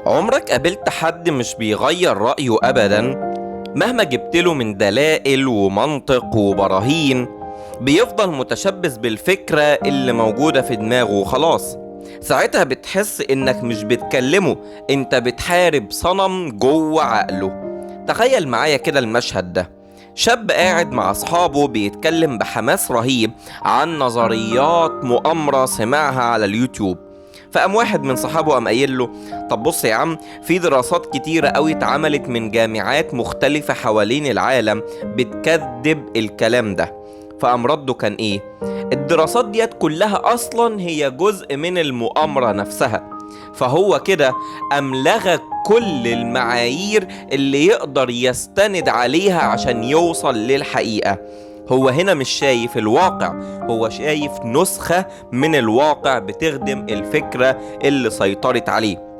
عمرك قابلت حد مش بيغير رأيه أبدا؟ مهما جبتله من دلائل ومنطق وبراهين بيفضل متشبث بالفكرة اللي موجودة في دماغه وخلاص. ساعتها بتحس إنك مش بتكلمه، إنت بتحارب صنم جوه عقله. تخيل معايا كده المشهد ده: شاب قاعد مع أصحابه بيتكلم بحماس رهيب عن نظريات مؤامرة سمعها على اليوتيوب. فقام واحد من صحابه قام قايل له: طب بص يا عم، في دراسات كتيرة قوي اتعملت من جامعات مختلفة حوالين العالم بتكذب الكلام ده. فقام رده كان ايه؟ الدراسات ديت كلها اصلا هي جزء من المؤامرة نفسها. فهو كده قام لغى كل المعايير اللي يقدر يستند عليها عشان يوصل للحقيقة. هو هنا مش شايف الواقع، هو شايف نسخة من الواقع بتخدم الفكرة اللي سيطرت عليه.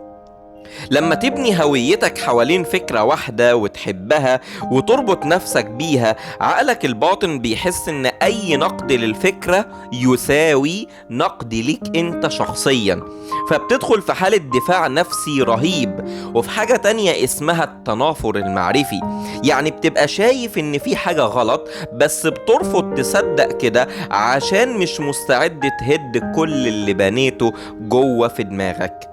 لما تبني هويتك حوالين فكرة واحدة وتحبها وتربط نفسك بيها، عقلك الباطن بيحس ان اي نقد للفكرة يساوي نقد ليك انت شخصيا، فبتدخل في حالة دفاع نفسي رهيب. وفي حاجة تانية اسمها التنافر المعرفي، يعني بتبقى شايف ان في حاجة غلط بس بترفض تصدق كده عشان مش مستعد تهد كل اللي بنيته جوه في دماغك.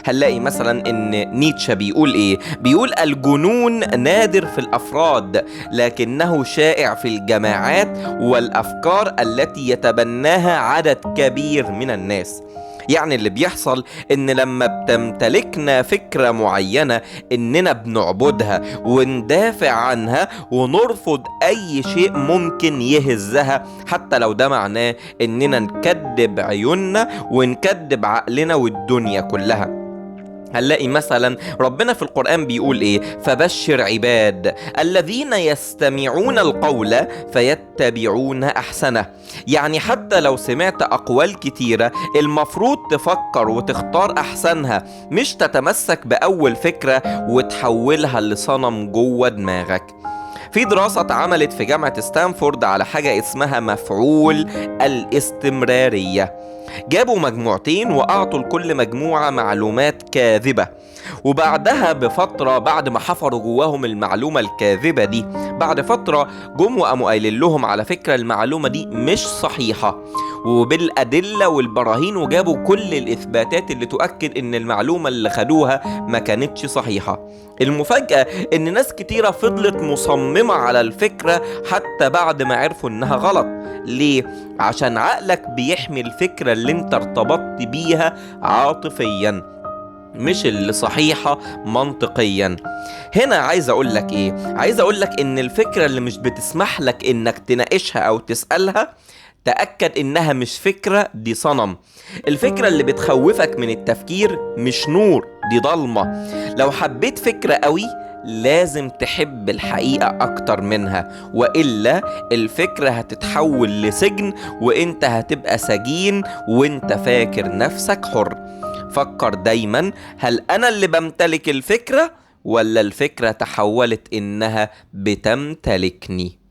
هنلاقي مثلا ان نيتشه بيقول ايه؟ بيقول: الجنون نادر في الافراد لكنه شائع في الجماعات والافكار التي يتبناها عدد كبير من الناس. يعني اللي بيحصل ان لما بتمتلكنا فكرة معينة اننا بنعبدها وندافع عنها ونرفض اي شيء ممكن يهزها، حتى لو ده معناه اننا نكذب عيوننا ونكذب عقلنا والدنيا كلها. هنلاقي مثلا ربنا في القرآن بيقول ايه؟ فبشر عباد الذين يستمعون القول فيتبعون احسنه. يعني حتى لو سمعت اقوال كتيرة المفروض تفكر وتختار احسنها، مش تتمسك باول فكرة وتحولها لصنم جوه دماغك. في دراسة اتعملت في جامعة ستانفورد على حاجة اسمها مفعول الاستمرارية. جابوا مجموعتين وأعطوا لكل مجموعة معلومات كاذبة، وبعدها بفترة بعد ما حفروا جواهم المعلومة الكاذبة دي، بعد فترة جم وقاموا قايلين لهم على فكرة المعلومة دي مش صحيحة، وبالأدلة والبراهين، وجابوا كل الإثباتات اللي تؤكد إن المعلومة اللي خدوها ما كانتش صحيحة. المفاجأة إن ناس كتيرة فضلت مصممة على الفكرة حتى بعد ما عرفوا إنها غلط. ليه؟ عشان عقلك بيحمي الفكرة اللي انت ارتبطت بيها عاطفيا، مش اللي صحيحة منطقيا. هنا عايز اقولك ايه؟ عايز اقولك ان الفكرة اللي مش بتسمح لك انك تناقشها او تسألها، تأكد انها مش فكرة، دي صنم. الفكرة اللي بتخوفك من التفكير مش نور، دي ضلمة. لو حبيت فكرة قوي لازم تحب الحقيقة أكتر منها، وإلا الفكرة هتتحول لسجن وإنت هتبقى سجين وإنت فاكر نفسك حر. فكر دايما: هل أنا اللي بمتلك الفكرة ولا الفكرة تحولت إنها بتمتلكني؟